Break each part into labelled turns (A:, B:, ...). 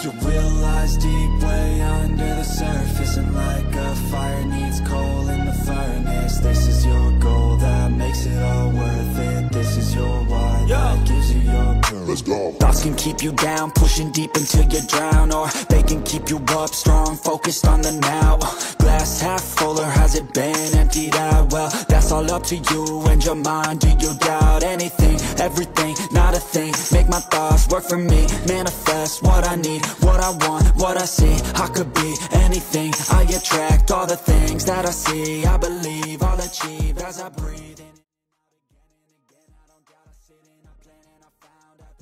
A: You realize deep way under the surface, and like a fire needs coal in the furnace. This is your goal that makes it all worth it. This is your why that gives you your purpose. Let's go. Thoughts can keep you down, pushing deep until you drown, or they can keep you up strong, focused on the now. Glass half full, or has it been emptied out? Well, that's all up to you and your mind. Do you doubt anything, everything, not a thing? Make my thoughts work for me, manifest what I need, what I want, what I see. I could be anything, I attract all the things that I see. I believe I'll achieve as I breathe in.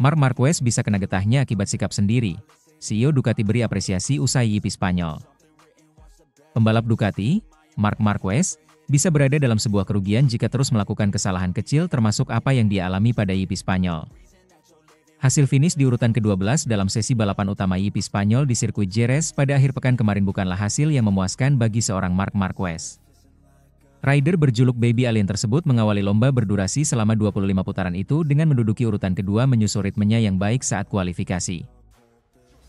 B: Marc Marquez bisa kena getahnya akibat sikap sendiri. CEO Ducati beri apresiasi usai GP Spanyol. Pembalap Ducati, Marc Marquez, bisa berada dalam sebuah kerugian jika terus melakukan kesalahan kecil termasuk apa yang dia alami pada GP Spanyol. Hasil finish di urutan ke-12 dalam sesi balapan utama GP Spanyol di sirkuit Jerez pada akhir pekan kemarin bukanlah hasil yang memuaskan bagi seorang Marc Marquez. Rider berjuluk Baby Alien tersebut mengawali lomba berdurasi selama 25 putaran itu dengan menduduki urutan kedua menyusul ritmenya yang baik saat kualifikasi.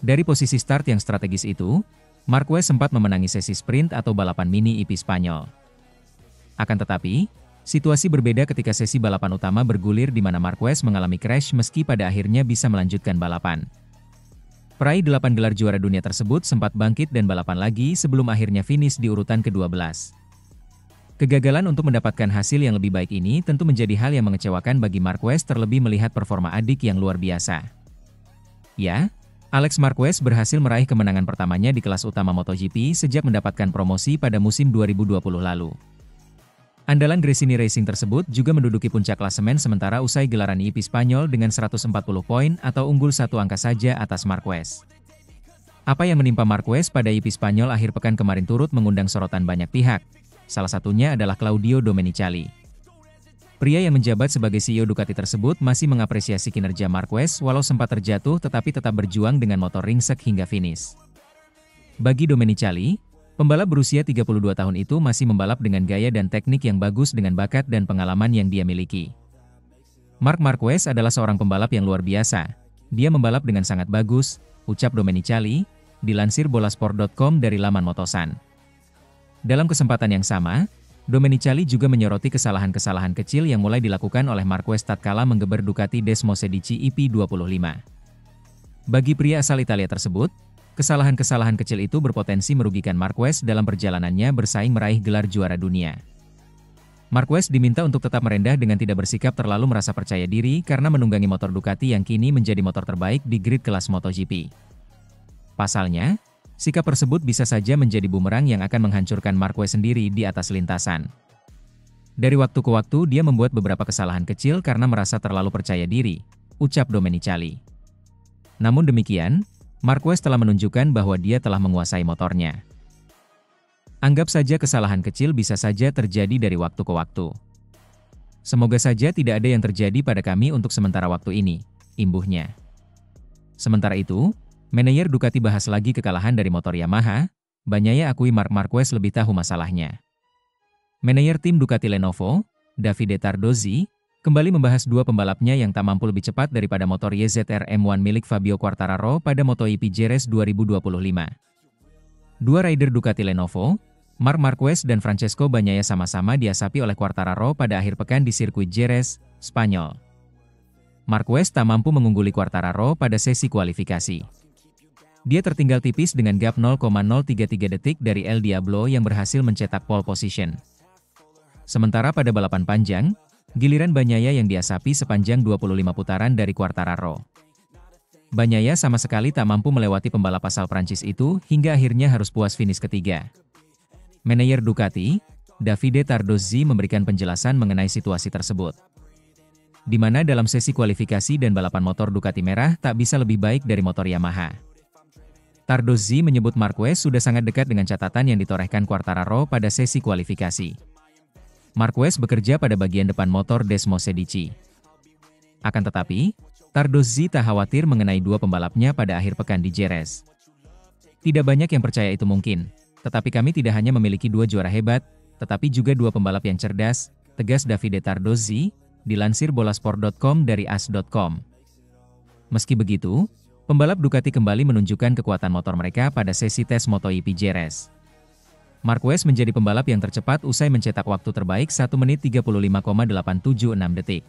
B: Dari posisi start yang strategis itu, Marquez sempat memenangi sesi sprint atau balapan mini GP Spanyol. Akan tetapi, situasi berbeda ketika sesi balapan utama bergulir di mana Marquez mengalami crash meski pada akhirnya bisa melanjutkan balapan. Peraih 8 gelar juara dunia tersebut sempat bangkit dan balapan lagi sebelum akhirnya finish di urutan ke-12. Kegagalan untuk mendapatkan hasil yang lebih baik ini tentu menjadi hal yang mengecewakan bagi Marquez terlebih melihat performa adik yang luar biasa. Ya, Alex Marquez berhasil meraih kemenangan pertamanya di kelas utama MotoGP sejak mendapatkan promosi pada musim 2020 lalu. Andalan Gresini Racing tersebut juga menduduki puncak klasemen sementara usai gelaran GP Spanyol dengan 140 poin atau unggul satu angka saja atas Marquez. Apa yang menimpa Marquez pada GP Spanyol akhir pekan kemarin turut mengundang sorotan banyak pihak. Salah satunya adalah Claudio Domenicali. Pria yang menjabat sebagai CEO Ducati tersebut masih mengapresiasi kinerja Marquez walau sempat terjatuh tetapi tetap berjuang dengan motor ringsek hingga finish. Bagi Domenicali, pembalap berusia 32 tahun itu masih membalap dengan gaya dan teknik yang bagus dengan bakat dan pengalaman yang dia miliki. Marc Marquez adalah seorang pembalap yang luar biasa. Dia membalap dengan sangat bagus, ucap Domenicali, dilansir bolasport.com dari laman Motosan. Dalam kesempatan yang sama, Domenicali juga menyoroti kesalahan-kesalahan kecil yang mulai dilakukan oleh Marquez tatkala menggeber Ducati Desmosedici EP25. Bagi pria asal Italia tersebut, kesalahan-kesalahan kecil itu berpotensi merugikan Marquez dalam perjalanannya bersaing meraih gelar juara dunia. Marquez diminta untuk tetap merendah dengan tidak bersikap terlalu merasa percaya diri karena menunggangi motor Ducati yang kini menjadi motor terbaik di grid kelas MotoGP. Pasalnya, sikap tersebut bisa saja menjadi bumerang yang akan menghancurkan Marquez sendiri di atas lintasan. Dari waktu ke waktu dia membuat beberapa kesalahan kecil karena merasa terlalu percaya diri, ucap Domenicali. Namun demikian, Marquez telah menunjukkan bahwa dia telah menguasai motornya. Anggap saja kesalahan kecil bisa saja terjadi dari waktu ke waktu. Semoga saja tidak ada yang terjadi pada kami untuk sementara waktu ini, imbuhnya. Sementara itu, manajer Ducati bahas lagi kekalahan dari motor Yamaha, Bagnaia akui Marc Marquez lebih tahu masalahnya. Manajer tim Ducati Lenovo, Davide Tardozzi, kembali membahas dua pembalapnya yang tak mampu lebih cepat daripada motor YZR M1 milik Fabio Quartararo pada MotoGP Jerez 2025. Dua rider Ducati Lenovo, Marc Marquez dan Francesco Bagnaia sama-sama diasapi oleh Quartararo pada akhir pekan di sirkuit Jerez, Spanyol. Marquez tak mampu mengungguli Quartararo pada sesi kualifikasi. Dia tertinggal tipis dengan gap 0,033 detik dari El Diablo yang berhasil mencetak pole position. Sementara pada balapan panjang, giliran Bagnaia yang diasapi sepanjang 25 putaran dari Quartararo. Bagnaia sama sekali tak mampu melewati pembalap asal Prancis itu hingga akhirnya harus puas finish ketiga. Manajer Ducati, Davide Tardozzi memberikan penjelasan mengenai situasi tersebut. Di mana dalam sesi kualifikasi dan balapan motor Ducati merah tak bisa lebih baik dari motor Yamaha. Tardozzi menyebut Marquez sudah sangat dekat dengan catatan yang ditorehkan Quartararo pada sesi kualifikasi. Marquez bekerja pada bagian depan motor Desmosedici. Akan tetapi, Tardozzi tak khawatir mengenai dua pembalapnya pada akhir pekan di Jerez. Tidak banyak yang percaya itu mungkin, tetapi kami tidak hanya memiliki dua juara hebat, tetapi juga dua pembalap yang cerdas, tegas Davide Tardozzi, dilansir bolasport.com dari as.com. Meski begitu, Pembalap Ducati kembali menunjukkan kekuatan motor mereka pada sesi tes MotoGP Jerez. Marquez menjadi pembalap yang tercepat usai mencetak waktu terbaik 1 menit 35,876 detik.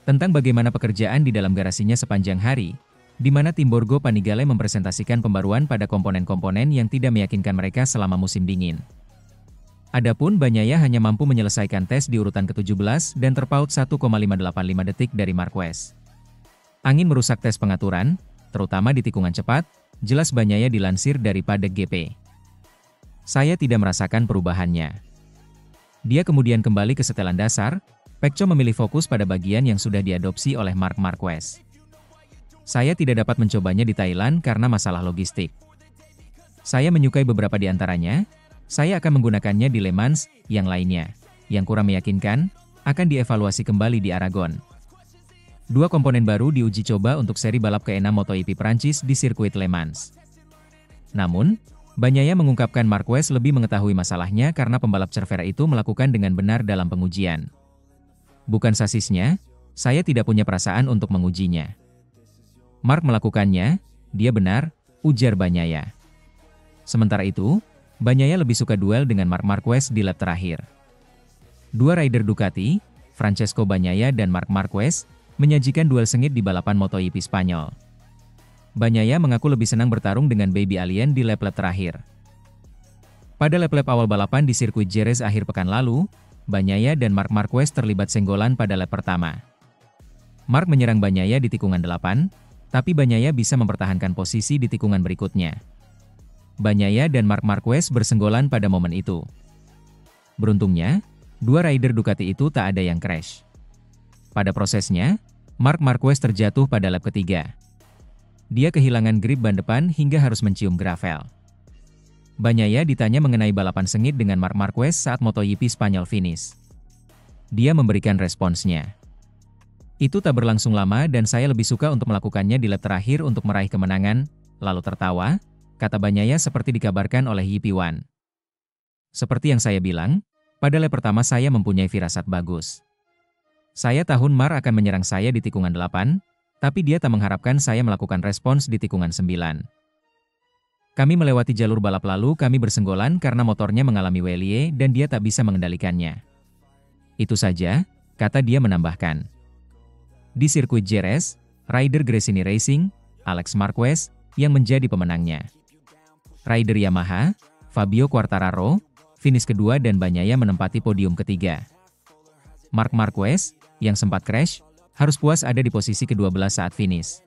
B: Tentang bagaimana pekerjaan di dalam garasinya sepanjang hari, di mana tim Borgo Panigale mempresentasikan pembaruan pada komponen-komponen yang tidak meyakinkan mereka selama musim dingin. Adapun Bagnaia hanya mampu menyelesaikan tes di urutan ke-17 dan terpaut 1,585 detik dari Marquez. Angin merusak tes pengaturan, terutama di tikungan cepat, jelas Bagnaia dilansir dari Paddock GP. Saya tidak merasakan perubahannya. Dia kemudian kembali ke setelan dasar. Pecco memilih fokus pada bagian yang sudah diadopsi oleh Marc Marquez. Saya tidak dapat mencobanya di Thailand karena masalah logistik. Saya menyukai beberapa di antaranya. Saya akan menggunakannya di Le Mans, yang lainnya, yang kurang meyakinkan, akan dievaluasi kembali di Aragon. Dua komponen baru diuji coba untuk seri balap ke-6 MotoGP Prancis di sirkuit Le Mans. Namun, Bagnaia mengungkapkan Marquez lebih mengetahui masalahnya karena pembalap Cervera itu melakukan dengan benar dalam pengujian. Bukan sasisnya, saya tidak punya perasaan untuk mengujinya. Marc melakukannya, dia benar, ujar Bagnaia. Sementara itu, Bagnaia lebih suka duel dengan Marc Marquez di lap terakhir. Dua rider Ducati, Francesco Bagnaia dan Marc Marquez, menyajikan duel sengit di balapan MotoGP Spanyol. Bagnaia mengaku lebih senang bertarung dengan Baby Alien di lap-lap terakhir. Pada lap-lap awal balapan di sirkuit Jerez akhir pekan lalu, Bagnaia dan Marc Marquez terlibat senggolan pada lap pertama. Marc menyerang Bagnaia di tikungan 8, tapi Bagnaia bisa mempertahankan posisi di tikungan berikutnya. Bagnaia dan Marc Marquez bersenggolan pada momen itu. Beruntungnya, dua rider Ducati itu tak ada yang crash. Pada prosesnya, Marc Marquez terjatuh pada lap ketiga. Dia kehilangan grip ban depan hingga harus mencium gravel. Bagnaia ditanya mengenai balapan sengit dengan Marc Marquez saat MotoGP Spanyol finish. Dia memberikan responsnya. Itu tak berlangsung lama dan saya lebih suka untuk melakukannya di lap terakhir untuk meraih kemenangan, lalu tertawa, kata Bagnaia seperti dikabarkan oleh YP1. Seperti yang saya bilang, pada lap pertama saya mempunyai firasat bagus. Saya tahu Marc akan menyerang saya di tikungan 8, tapi dia tak mengharapkan saya melakukan respons di tikungan 9. Kami melewati jalur balap lalu kami bersenggolan karena motornya mengalami wheelie dan dia tak bisa mengendalikannya. Itu saja, kata dia menambahkan. Di sirkuit Jerez, rider Gresini Racing, Alex Marquez, yang menjadi pemenangnya. Rider Yamaha, Fabio Quartararo, finish kedua dan Bagnaia menempati podium ketiga. Marc Marquez, yang sempat crash, harus puas ada di posisi ke-12 saat finish.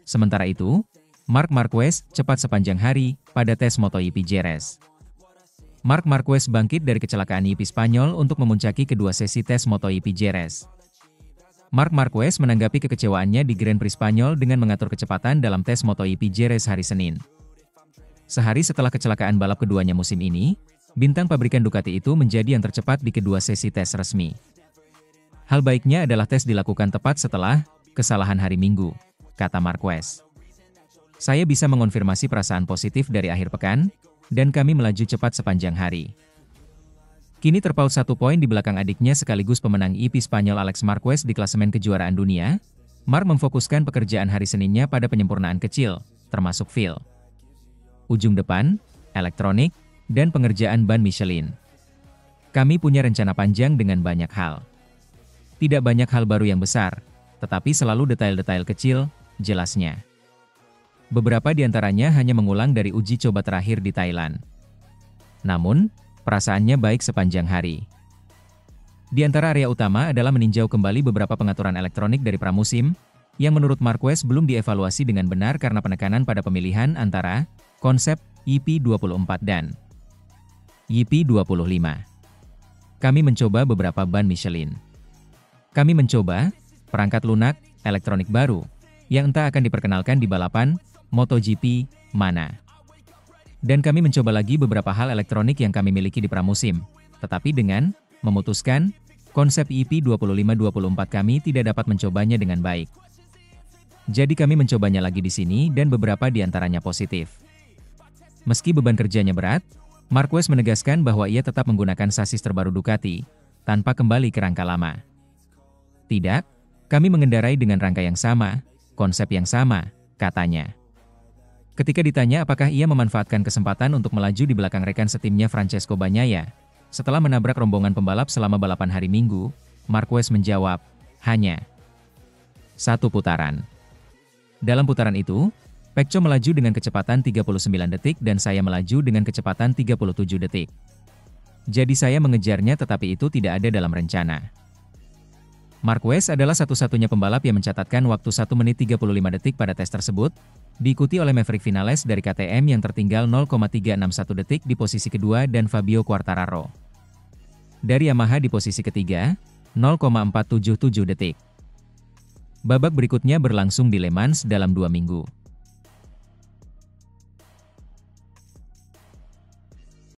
B: Sementara itu, Marc Marquez cepat sepanjang hari pada tes MotoGP Jerez. Marc Marquez bangkit dari kecelakaan YP Spanyol untuk memuncaki kedua sesi tes MotoGP Jerez. Marc Marquez menanggapi kekecewaannya di Grand Prix Spanyol dengan mengatur kecepatan dalam tes MotoGP Jerez hari Senin. Sehari setelah kecelakaan balap keduanya musim ini, bintang pabrikan Ducati itu menjadi yang tercepat di kedua sesi tes resmi. Hal baiknya adalah tes dilakukan tepat setelah kesalahan hari Minggu, kata Marquez. Saya bisa mengonfirmasi perasaan positif dari akhir pekan, dan kami melaju cepat sepanjang hari. Kini terpaut 1 poin di belakang adiknya sekaligus pemenang YP Spanyol Alex Marquez di klasemen kejuaraan dunia. Marc memfokuskan pekerjaan hari Seninnya pada penyempurnaan kecil, termasuk feel, ujung depan, elektronik, dan pengerjaan ban Michelin. Kami punya rencana panjang dengan banyak hal. Tidak banyak hal baru yang besar, tetapi selalu detail-detail kecil, jelasnya. Beberapa di antaranya hanya mengulang dari uji coba terakhir di Thailand. Namun, perasaannya baik sepanjang hari. Di antara area utama adalah meninjau kembali beberapa pengaturan elektronik dari pramusim, yang menurut Marquez belum dievaluasi dengan benar karena penekanan pada pemilihan antara konsep YP24 dan YP25. Kami mencoba beberapa ban Michelin. Kami mencoba perangkat lunak elektronik baru, yang entah akan diperkenalkan di balapan MotoGP mana. Dan kami mencoba lagi beberapa hal elektronik yang kami miliki di pramusim, tetapi dengan memutuskan konsep YP25-24 kami tidak dapat mencobanya dengan baik. Jadi kami mencobanya lagi di sini dan beberapa di antaranya positif. Meski beban kerjanya berat, Marquez menegaskan bahwa ia tetap menggunakan sasis terbaru Ducati, tanpa kembali ke rangka lama. Tidak, kami mengendarai dengan rangka yang sama, konsep yang sama, katanya. Ketika ditanya apakah ia memanfaatkan kesempatan untuk melaju di belakang rekan setimnya Francesco Bagnaia, setelah menabrak rombongan pembalap selama balapan hari Minggu, Marquez menjawab, hanya 1 putaran. Dalam putaran itu, Pecco melaju dengan kecepatan 39 detik dan saya melaju dengan kecepatan 37 detik. Jadi saya mengejarnya tetapi itu tidak ada dalam rencana. Marquez adalah satu-satunya pembalap yang mencatatkan waktu 1 menit 35 detik pada tes tersebut, diikuti oleh Maverick Viñales dari KTM yang tertinggal 0,361 detik di posisi kedua dan Fabio Quartararo dari Yamaha di posisi ketiga, 0,477 detik. Babak berikutnya berlangsung di Le Mans dalam 2 minggu.